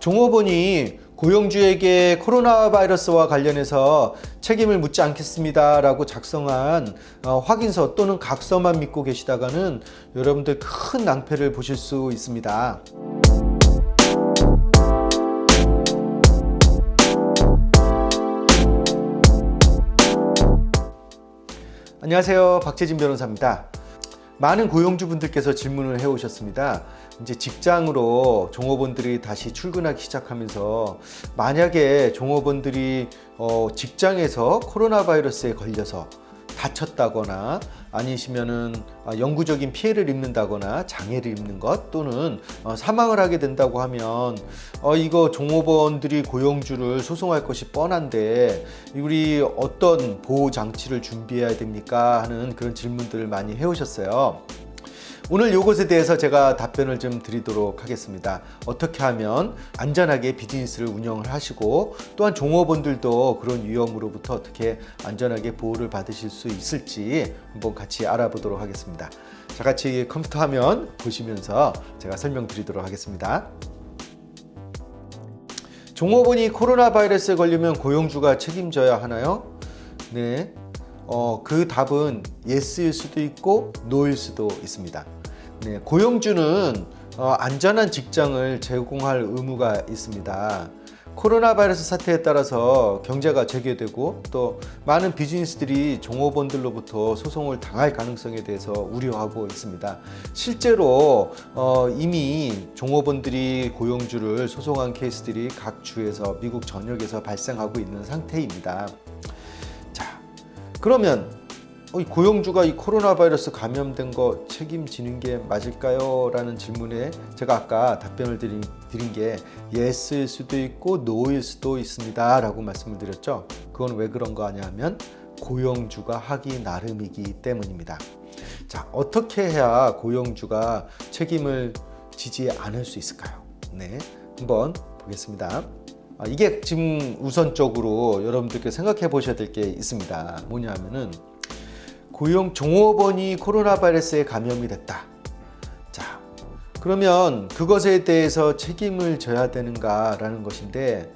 종업원이 고용주에게 코로나 바이러스와 관련해서 책임을 묻지 않겠습니다라고 작성한 확인서 또는 각서만 믿고 계시다가는 여러분들 큰 낭패를 보실 수 있습니다. 안녕하세요, 박재진 변호사입니다. 많은 고용주분들께서 질문을 해오셨습니다. 이제 직장으로 종업원들이 다시 출근하기 시작하면서 만약에 종업원들이 직장에서 코로나 바이러스에 걸려서 다쳤다거나 아니시면은 영구적인 피해를 입는다거나 장애를 입는 것 또는 사망을 하게 된다고 하면 이거 종업원들이 고용주를 소송할 것이 뻔한데 우리 어떤 보호 장치를 준비해야 됩니까 하는 그런 질문들을 많이 해오셨어요. 오늘 이것에 대해서 제가 답변을 좀 드리도록 하겠습니다. 어떻게 하면 안전하게 비즈니스를 운영을 하시고 또한 종업원들도 그런 위험으로부터 어떻게 안전하게 보호를 받으실 수 있을지 한번 같이 알아보도록 하겠습니다. 자, 같이 컴퓨터 화면 보시면서 제가 설명드리도록 하겠습니다. 종업원이 코로나 바이러스에 걸리면 고용주가 책임져야 하나요? 네. 그 답은 yes일 수도 있고 no일 수도 있습니다. 네, 고용주는 안전한 직장을 제공할 의무가 있습니다. 코로나 바이러스 사태에 따라서 경제가 재개되고 또 많은 비즈니스들이 종업원들로부터 소송을 당할 가능성에 대해서 우려하고 있습니다. 실제로 이미 종업원들이 고용주를 소송한 케이스들이 각 주에서 미국 전역에서 발생하고 있는 상태입니다. 자, 그러면 이 고용주가 이 코로나 바이러스 감염된 거 책임지는 게 맞을까요? 라는 질문에 제가 아까 답변을 드린 게 yes일 수도 있고 no일 수도 있습니다 라고 말씀을 드렸죠. 그건 왜 그런 거 아냐 하면 고용주가 하기 나름이기 때문입니다. 자, 어떻게 해야 고용주가 책임을 지지 않을 수 있을까요? 네, 한번 보겠습니다. 이게 지금 우선적으로 여러분들께 생각해 보셔야 될 게 있습니다. 뭐냐 하면은 종업원이 코로나 바이러스에 감염이 됐다. 자, 그러면 그것에 대해서 책임을 져야 되는가라는 것인데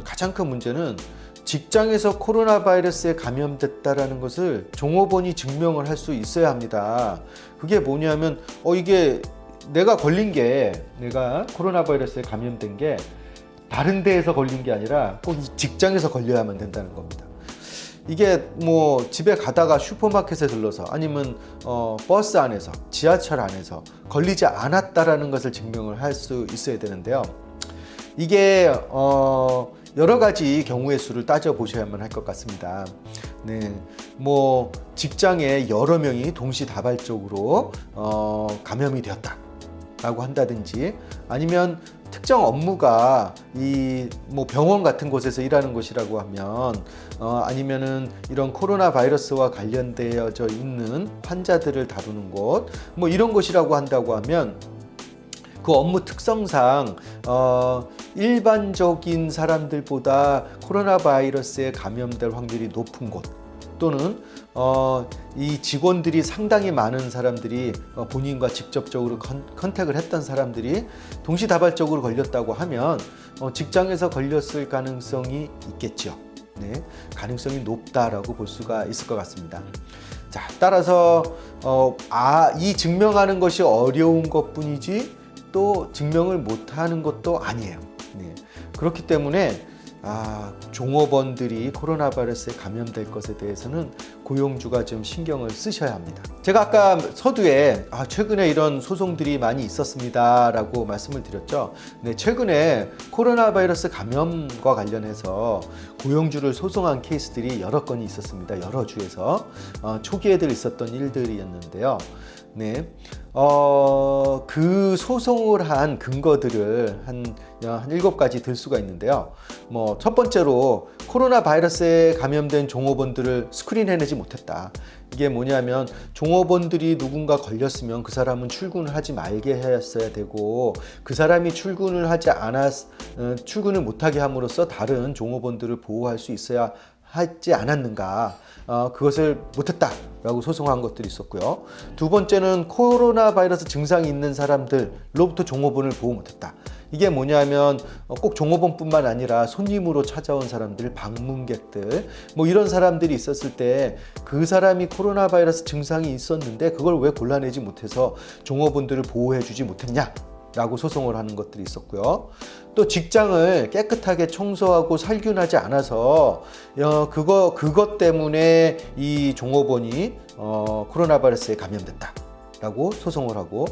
가장 큰 문제는 직장에서 코로나 바이러스에 감염됐다라는 것을 종업원이 증명을 할 수 있어야 합니다. 그게 뭐냐면 이게 내가 코로나 바이러스에 감염된 게 다른 데에서 걸린 게 아니라 꼭 이 직장에서 걸려야만 된다는 겁니다. 이게 뭐 집에 가다가 슈퍼마켓에 들러서 아니면 버스 안에서 지하철 안에서 걸리지 않았다라는 것을 증명을 할 수 있어야 되는데요. 이게 여러 가지 경우의 수를 따져 보셔야만 할 것 같습니다. 네, 뭐 직장에 여러 명이 동시다발적으로 감염이 되었다라고 한다든지 아니면 특정 업무가 뭐 병원 같은 곳에서 일하는 곳이라고 하면 아니면은 이런 코로나 바이러스와 관련되어져 있는 환자들을 다루는 곳 뭐 이런 곳이라고 한다고 하면 그 업무 특성상 일반적인 사람들보다 코로나 바이러스에 감염될 확률이 높은 곳 또는 이 직원들이 상당히 많은 사람들이 본인과 직접적으로 컨택을 했던 사람들이 동시다발적으로 걸렸다고 하면 직장에서 걸렸을 가능성이 있겠죠. 네, 가능성이 높다라고 볼 수가 있을 것 같습니다. 자, 따라서 이 증명하는 것이 어려운 것뿐이지 또 증명을 못하는 것도 아니에요. 네, 그렇기 때문에 종업원들이 코로나 바이러스에 감염될 것에 대해서는 고용주가 좀 신경을 쓰셔야 합니다. 제가 아까 서두에 최근에 이런 소송들이 많이 있었습니다 라고 말씀을 드렸죠. 네, 최근에 코로나 바이러스 감염과 관련해서 고용주를 소송한 케이스들이 여러 건이 있었습니다. 여러 주에서 초기에들 있었던 일들이었는데요. 네, 그 소송을 한 근거들을 한 7가지 들 수가 있는데요. 뭐 첫 번째로 코로나 바이러스에 감염된 종업원들을 스크린해내지 못했다. 이게 뭐냐면 종업원들이 누군가 걸렸으면 그 사람은 출근을 하지 말게 했어야 되고 그 사람이 출근을 못하게 함으로써 다른 종업원들을 보호할 수 있어야 하지 않았는가, 그것을 못했다라고 소송한 것들이 있었고요. 두 번째는 코로나 바이러스 증상이 있는 사람들로부터 종업원을 보호 못했다. 이게 뭐냐면 꼭 종업원뿐만 아니라 손님으로 찾아온 사람들, 방문객들, 뭐 이런 사람들이 있었을 때 그 사람이 코로나 바이러스 증상이 있었는데 그걸 왜 골라내지 못해서 종업원들을 보호해주지 못했냐? 라고 소송을 하는 것들이 있었고요. 또 직장을 깨끗하게 청소하고 살균하지 않아서 그것 때문에 이 종업원이 코로나 바이러스에 감염됐다 라고 소송을 하고,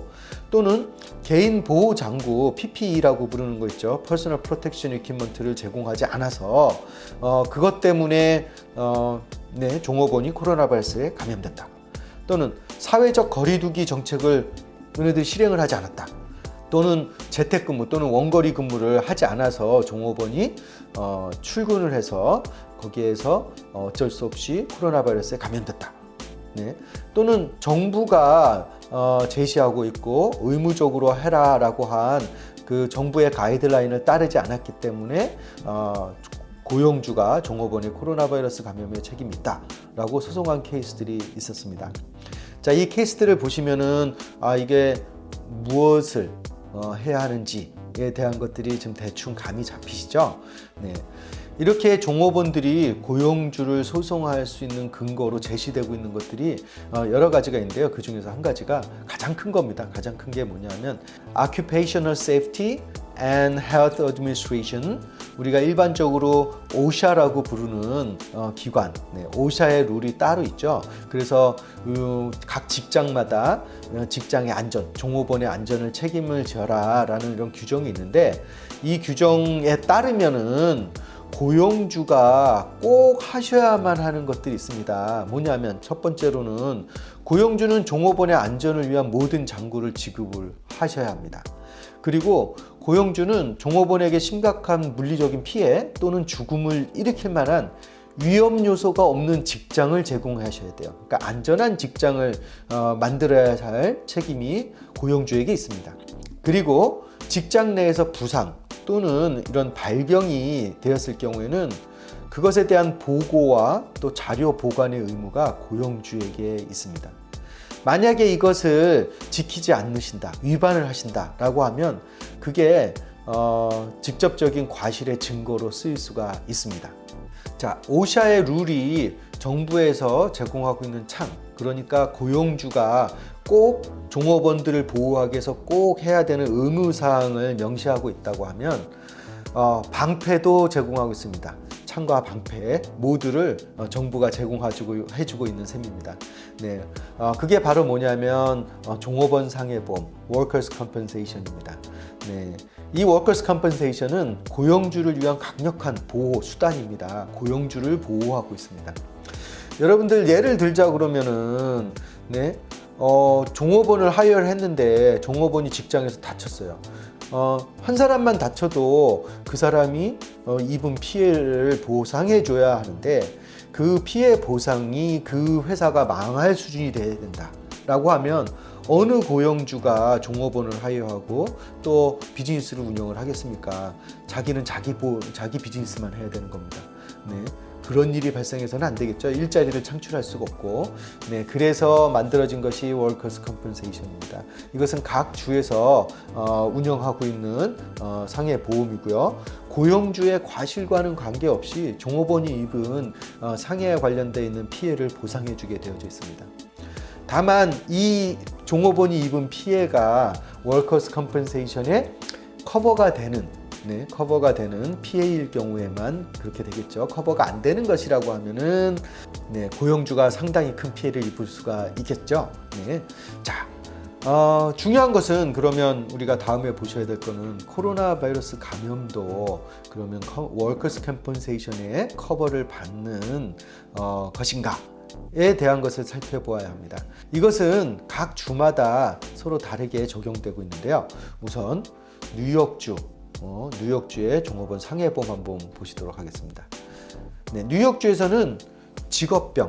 또는 개인 보호 장구 PPE라고 부르는 거 있죠. Personal Protection Equipment를 제공하지 않아서 그것 때문에 종업원이 코로나 바이러스에 감염됐다. 또는 사회적 거리두기 정책을 너네들이 실행을 하지 않았다. 또는 재택근무 또는 원거리 근무를 하지 않아서 종업원이 출근을 해서 거기에서 어쩔 수 없이 코로나 바이러스에 감염됐다. 네. 또는 정부가 제시하고 있고 의무적으로 해라라고 한 그 정부의 가이드라인을 따르지 않았기 때문에 고용주가 종업원의 코로나 바이러스 감염에 책임이 있다라고 소송한 케이스들이 있었습니다. 자, 이 케이스들을 보시면은 이게 무엇을 해야 하는지에 대한 것들이 지금 대충 감이 잡히시죠? 네. 이렇게 종업원들이 고용주를 소송할 수 있는 근거로 제시되고 있는 것들이 여러 가지가 있는데요. 그 중에서 한 가지가 가장 큰 겁니다. 가장 큰 게 뭐냐면 Occupational Safety and Health Administration, 우리가 일반적으로 OSHA라고 부르는 기관, OSHA의 룰이 따로 있죠. 그래서 각 직장마다 직장의 안전, 종업원의 안전을 책임을 져라 라는 이런 규정이 있는데, 이 규정에 따르면은 고용주가 꼭 하셔야만 하는 것들이 있습니다. 뭐냐면 첫 번째로는 고용주는 종업원의 안전을 위한 모든 장구를 지급을 하셔야 합니다. 그리고 고용주는 종업원에게 심각한 물리적인 피해 또는 죽음을 일으킬 만한 위험 요소가 없는 직장을 제공하셔야 돼요. 그러니까 안전한 직장을 만들어야 할 책임이 고용주에게 있습니다. 그리고 직장 내에서 부상 또는 이런 발병이 되었을 경우에는 그것에 대한 보고와 또 자료 보관의 의무가 고용주에게 있습니다. 만약에 이것을 지키지 않으신다, 위반을 하신다라고 하면 그게 직접적인 과실의 증거로 쓰일 수가 있습니다. 자, 오샤의 룰이 정부에서 제공하고 있는 창, 그러니까 고용주가 꼭 종업원들을 보호하기 위해서 꼭 해야 되는 의무사항을 명시하고 있다고 하면 방패도 제공하고 있습니다. 창과 방패 모두를 정부가 제공해주고 있는 셈입니다. 네, 그게 바로 뭐냐면 종업원 상해보험, Workers' Compensation입니다. 네, 이 Workers' Compensation은 고용주를 위한 강력한 보호 수단입니다. 고용주를 보호하고 있습니다. 여러분들 예를 들자 그러면은 종업원을 하이어를 했는데 종업원이 직장에서 다쳤어요. 한 사람만 다쳐도 그 사람이 입은 피해를 보상해 줘야 하는데, 그 피해 보상이 그 회사가 망할 수준이 돼야 된다 라고 하면 어느 고용주가 종업원을 하이어하고 또 비즈니스를 운영을 하겠습니까? 자기는 자기 비즈니스만 해야 되는 겁니다. 네. 그런 일이 발생해서는 안 되겠죠. 일자리를 창출할 수가 없고. 네, 그래서 만들어진 것이 Workers' Compensation입니다. 이것은 각 주에서 운영하고 있는 상해보험이고요. 고용주의 과실과는 관계없이 종업원이 입은 상해에 관련되어 있는 피해를 보상해주게 되어져 있습니다. 다만 이 종업원이 입은 피해가 Workers' Compensation에 커버가 되는 피해일 경우에만 그렇게 되겠죠. 커버가 안 되는 것이라고 하면은 고용주가 상당히 큰 피해를 입을 수가 있겠죠. 네. 자, 중요한 것은 그러면 우리가 다음에 보셔야 될 거는 코로나 바이러스 감염도 그러면 Workers' Compensation에 커버를 받는 것인가에 대한 것을 살펴보아야 합니다. 이것은 각 주마다 서로 다르게 적용되고 있는데요. 우선 뉴욕주의 종업원 상해보험 한번 보시도록 하겠습니다. 네, 뉴욕주에서는 직업병,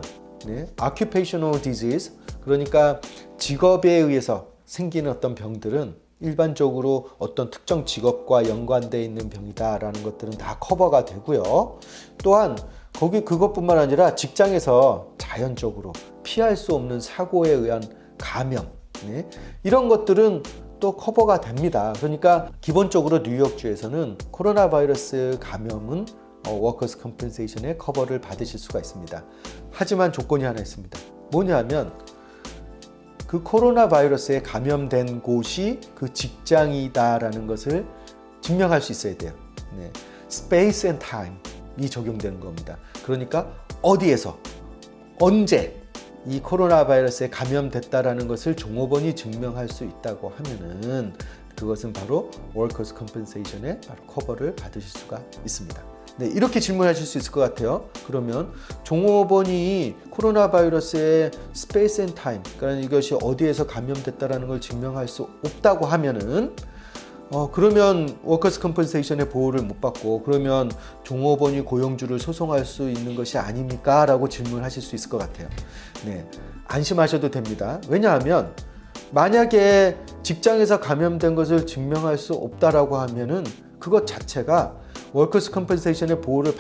occupational disease, 그러니까 직업에 의해서 생기는 어떤 병들은 일반적으로 어떤 특정 직업과 연관되어 있는 병이다라는 것들은 다 커버가 되고요. 또한 그것뿐만 아니라 직장에서 자연적으로 피할 수 없는 사고에 의한 감염, 네, 이런 것들은 또 커버가 됩니다. 그러니까 기본적으로 뉴욕주에서는 코로나 바이러스 감염은 워커스 컴펜세이션의 커버를 받으실 수가 있습니다. 하지만 조건이 하나 있습니다. 뭐냐면 그 코로나 바이러스에 감염된 곳이 그 직장이다라는 것을 증명할 수 있어야 돼요. 네. Space and time이 적용되는 겁니다. 그러니까 어디에서 언제 이 코로나 바이러스에 감염됐다라는 것을 종업원이 증명할 수 있다고 하면은 그것은 바로 워커스 컴펜세이션의 바로 커버를 받으실 수가 있습니다. 네, 이렇게 질문하실 수 있을 것 같아요. 그러면 종업원이 코로나 바이러스의 스페이스 앤 타임, 그러니까 이것이 어디에서 감염됐다라는 걸 증명할 수 없다고 하면은 그러면 워커스 컴펜세이션의 보호를 못 받고 그러면 종업원이 고용주를 소송할 수 있는 것이 아닙니까? 라고 질문하실 수 있을 것 같아요. 네, 안심하셔도 됩니다. 왜냐하면 만약에 직장에서 감염된 것을 증명할 수 없다라고 하면은 그것 자체가 워커스 컴펜세이션의 보호를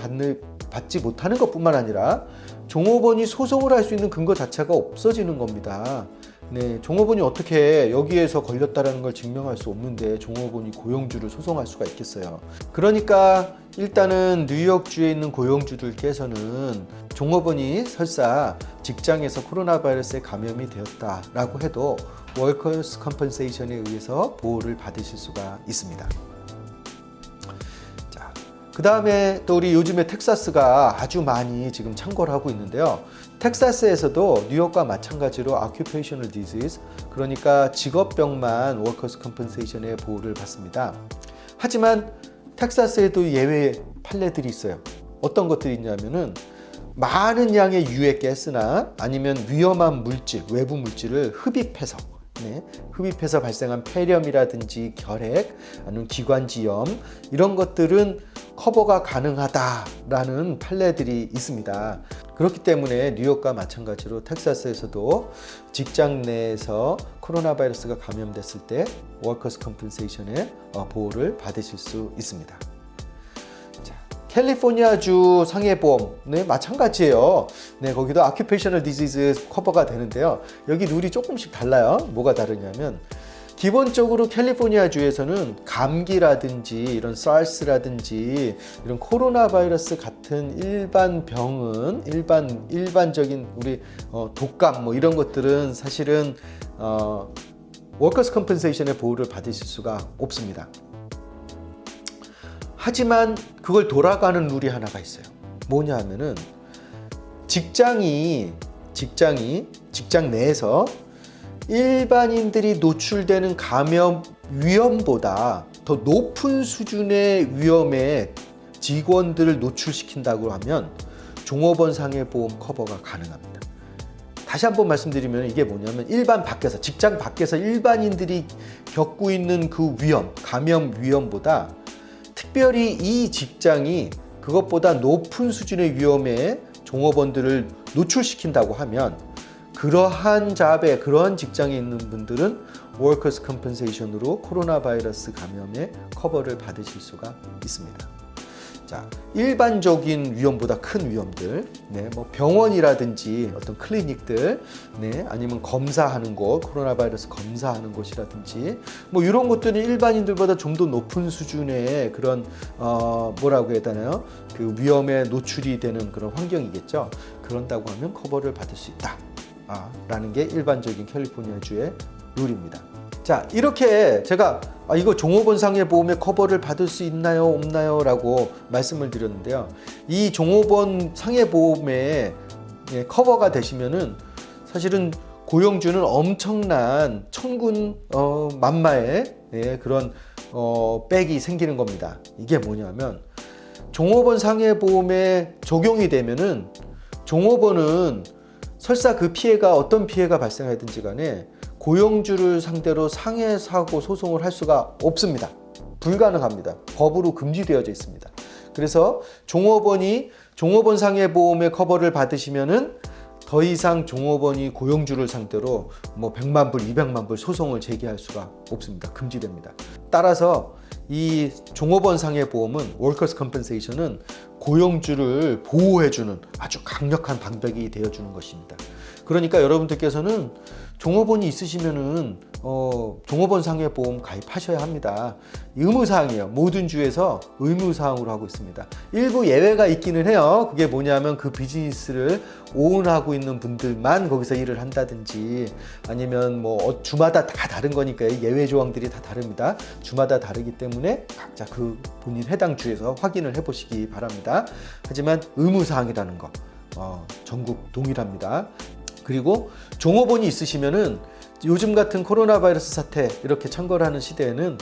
받지 못하는 것뿐만 아니라 종업원이 소송을 할 수 있는 근거 자체가 없어지는 겁니다. 네, 종업원이 어떻게 여기에서 걸렸다는 걸 증명할 수 없는데 종업원이 고용주를 소송할 수가 있겠어요. 그러니까 일단은 뉴욕주에 있는 고용주들께서는 종업원이 설사 직장에서 코로나 바이러스에 감염이 되었다라고 해도 워커스 컴펜세이션에 의해서 보호를 받으실 수가 있습니다. 그 다음에 또 우리 요즘에 텍사스가 아주 많이 지금 참고를 하고 있는데요. 텍사스에서도 뉴욕과 마찬가지로 occupational disease, 그러니까 직업병만 워커스 컴펜세이션의 보호를 받습니다. 하지만 텍사스에도 예외 판례들이 있어요. 어떤 것들이 있냐면은 많은 양의 유해 가스나 아니면 위험한 물질, 외부 물질을 흡입해서 흡입해서 발생한 폐렴이라든지 결핵, 아니면 기관지염 이런 것들은 커버가 가능하다라는 판례들이 있습니다. 그렇기 때문에 뉴욕과 마찬가지로 텍사스에서도 직장 내에서 코로나 바이러스가 감염됐을 때 워커스 컴펜세이션의 보호를 받으실 수 있습니다. 캘리포니아주 상해보험, 네, 마찬가지예요. 네, 거기도 occupational disease 커버가 되는데요. 여기 룰이 조금씩 달라요. 뭐가 다르냐면 기본적으로 캘리포니아주에서는 감기라든지 이런 SARS라든지 이런 코로나 바이러스 같은 일반 병은 일반적인 우리 독감 뭐 이런 것들은 사실은 워커스 컴펜세이션의 보호를 받으실 수가 없습니다. 하지만 그걸 돌아가는 룰이 하나가 있어요. 뭐냐 하면은 직장 내에서 일반인들이 노출되는 감염 위험보다 더 높은 수준의 위험에 직원들을 노출시킨다고 하면 종업원 상해보험 커버가 가능합니다. 다시 한번 말씀드리면 이게 뭐냐면 직장 밖에서 일반인들이 겪고 있는 그 위험, 감염 위험보다 특별히 이 직장이 그것보다 높은 수준의 위험에 종업원들을 노출시킨다고 하면 그러한 직장에 있는 분들은 워커스 컴펜세이션으로 코로나 바이러스 감염의 커버를 받으실 수가 있습니다. 자, 일반적인 위험보다 큰 위험들, 네, 뭐 병원이라든지 어떤 클리닉들, 네, 아니면 검사하는 곳, 코로나 바이러스 검사하는 곳이라든지, 뭐 이런 것들은 일반인들보다 좀 더 높은 수준의 그런 뭐라고 해야 되나요? 그 위험에 노출이 되는 그런 환경이겠죠. 그런다고 하면 커버를 받을 수 있다. 라는 게 일반적인 캘리포니아주의 룰입니다. 자, 이렇게 제가 이거 종업원 상해보험의 커버를 받을 수 있나요 없나요 라고 말씀을 드렸는데요. 이 종업원 상해보험에 커버가 되시면은 사실은 고용주는 엄청난 천군 만마의 그런 백이 생기는 겁니다. 이게 뭐냐면 종업원 상해보험에 적용이 되면은 종업원은 설사 그 피해가 어떤 피해가 발생하든지 간에 고용주를 상대로 상해사고 소송을 할 수가 없습니다. 불가능합니다. 법으로 금지되어져 있습니다. 그래서 종업원 상해보험의 커버를 받으시면은 더 이상 종업원이 고용주를 상대로 뭐 100만 불, 200만 불 소송을 제기할 수가 없습니다. 금지됩니다. 따라서 이 종업원 상해보험은 워커스 컴펜세이션은 고용주를 보호해주는 아주 강력한 방벽이 되어주는 것입니다. 그러니까 여러분들께서는 종업원이 있으시면은 종업원 상해보험 가입하셔야 합니다. 의무사항이에요. 모든 주에서 의무사항으로 하고 있습니다. 일부 예외가 있기는 해요. 그게 뭐냐면 그 비즈니스를 오운하고 있는 분들만 거기서 일을 한다든지 아니면 뭐 주마다 다 다른 거니까요. 예외 조항들이 다 다릅니다. 주마다 다르기 때문에 각자 그 본인 해당 주에서 확인을 해보시기 바랍니다. 하지만 의무사항이라는 거 전국 동일합니다. 그리고 종업원이 있으시면은 요즘 같은 코로나 바이러스 사태 이렇게 청거하는 시대에는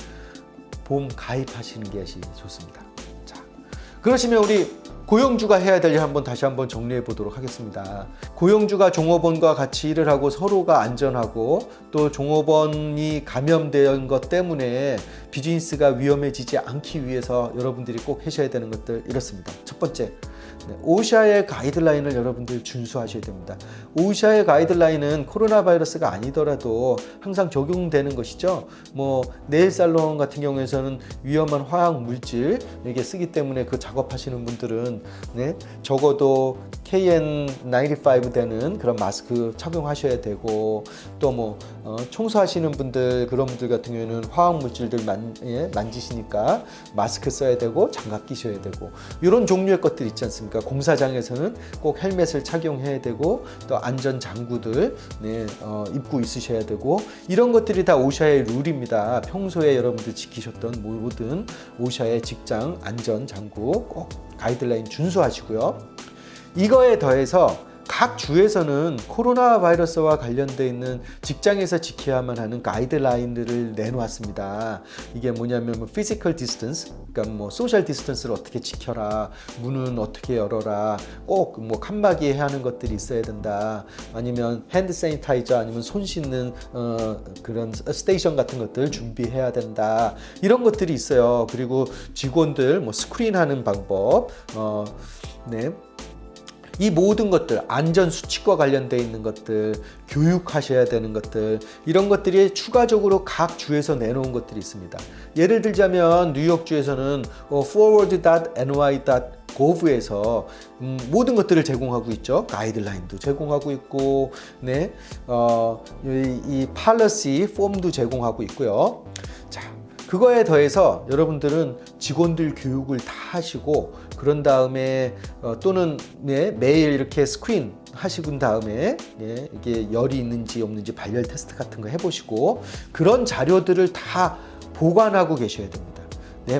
보험 가입하시는 것이 좋습니다. 자, 그러시면 우리 고용주가 해야 될 일 한번 다시 한번 정리해 보도록 하겠습니다. 고용주가 종업원과 같이 일을 하고 서로가 안전하고 또 종업원이 감염된 것 때문에 비즈니스가 위험해지지 않기 위해서 여러분들이 꼭 하셔야 되는 것들 이렇습니다. 첫 번째, 오샤의 가이드라인을 여러분들 준수하셔야 됩니다. 오샤의 가이드라인은 코로나 바이러스가 아니더라도 항상 적용되는 것이죠. 뭐 네일 살론 같은 경우에서는 위험한 화학 물질 이게 쓰기 때문에 그 작업하시는 분들은 적어도 KN95 되는 그런 마스크 착용하셔야 되고 또 뭐 청소하시는 분들 그런 분들 같은 경우에는 화학 물질들 만지시니까 마스크 써야 되고 장갑 끼셔야 되고 이런 종류의 것들 있지 않습니까? 공사장에서는 꼭 헬멧을 착용해야 되고 또 안전 장구들 입고 있으셔야 되고 이런 것들이 다 오샤의 룰입니다. 평소에 여러분들 지키셨던 모든 오샤의 직장 안전 장구 꼭 가이드라인 준수하시고요. 이거에 더해서 각 주에서는 코로나 바이러스와 관련되어 있는 직장에서 지켜야만 하는 가이드라인들을 내놓았습니다. 이게 뭐냐면 뭐 피지컬 디스턴스, 그러니까 뭐 소셜 디스턴스를 어떻게 지켜라, 문은 어떻게 열어라, 꼭 뭐 칸막이 해야 하는 것들이 있어야 된다. 아니면 핸드 세니타이저 아니면 손 씻는 그런 스테이션 같은 것들 준비해야 된다. 이런 것들이 있어요. 그리고 직원들 뭐 스크린하는 방법, 이 모든 것들, 안전 수칙과 관련되어 있는 것들, 교육하셔야 되는 것들, 이런 것들이 추가적으로 각 주에서 내놓은 것들이 있습니다. 예를 들자면 뉴욕주에서는 forward.ny.gov에서 모든 것들을 제공하고 있죠. 가이드라인도 제공하고 있고, 이 policy 폼도 제공하고 있고요. 자, 그거에 더해서 여러분들은 직원들 교육을 다 하시고 그런 다음에 또는 매일 이렇게 스크린 하시고 다음에 이게 열이 있는지 없는지 발열 테스트 같은 거 해보시고 그런 자료들을 다 보관하고 계셔야 됩니다.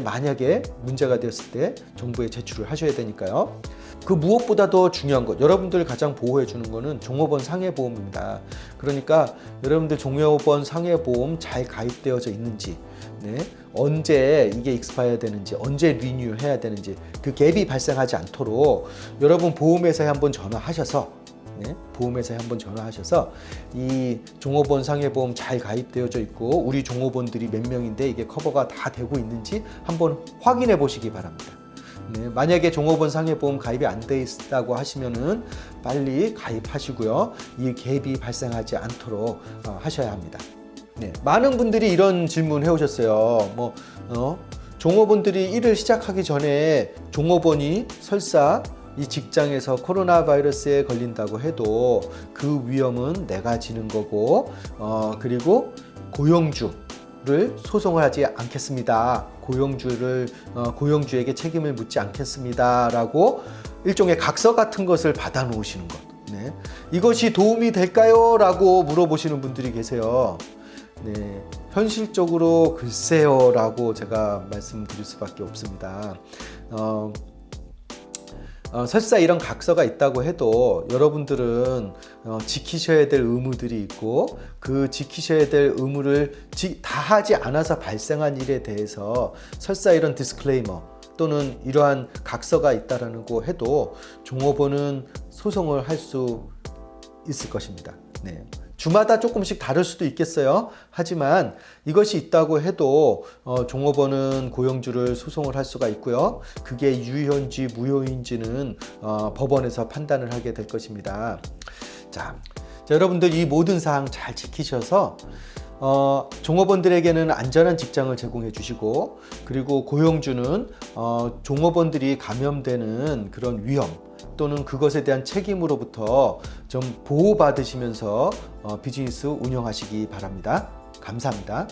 만약에 문제가 되었을 때 정부에 제출을 하셔야 되니까요. 그 무엇보다 더 중요한 것, 여러분들 가장 보호해 주는 거는 종업원 상해보험입니다. 그러니까 여러분들 종업원 상해보험 잘 가입되어져 있는지, 언제 이게 익스파이어 되는지, 언제 리뉴 해야 되는지 그 갭이 발생하지 않도록 여러분 보험회사에 한번 전화하셔서 이 종업원 상해보험 잘 가입되어져 있고 우리 종업원들이 몇 명인데 이게 커버가 다 되고 있는지 한번 확인해 보시기 바랍니다. 만약에 종업원 상해보험 가입이 안 돼 있다고 하시면은 빨리 가입하시고요. 이 갭이 발생하지 않도록 하셔야 합니다. 많은 분들이 이런 질문 해오셨어요. 종업원들이 일을 시작하기 전에 종업원이 설사 이 직장에서 코로나 바이러스에 걸린다고 해도 그 위험은 내가 지는 거고 그리고 고용주를 소송하지 않겠습니다. 고용주에게 책임을 묻지 않겠습니다. 라고 일종의 각서 같은 것을 받아 놓으시는 것. 이것이 도움이 될까요? 라고 물어보시는 분들이 계세요. 현실적으로 글쎄요 라고 제가 말씀드릴 수밖에 없습니다. 설사 이런 각서가 있다고 해도 여러분들은 지키셔야 될 의무들이 있고 그 지키셔야 될 의무를 다 하지 않아서 발생한 일에 대해서 설사 이런 디스클레이머 또는 이러한 각서가 있다라는 거 해도 종업원은 소송을 할 수 있을 것입니다. 주마다 조금씩 다를 수도 있겠어요. 하지만 이것이 있다고 해도 종업원은 고용주를 소송을 할 수가 있고요. 그게 유효인지 무효인지는 법원에서 판단을 하게 될 것입니다. 자, 여러분들 이 모든 사항 잘 지키셔서 종업원들에게는 안전한 직장을 제공해 주시고, 그리고 고용주는 종업원들이 감염되는 그런 위험 또는 그것에 대한 책임으로부터 좀 보호받으시면서 비즈니스 운영하시기 바랍니다. 감사합니다.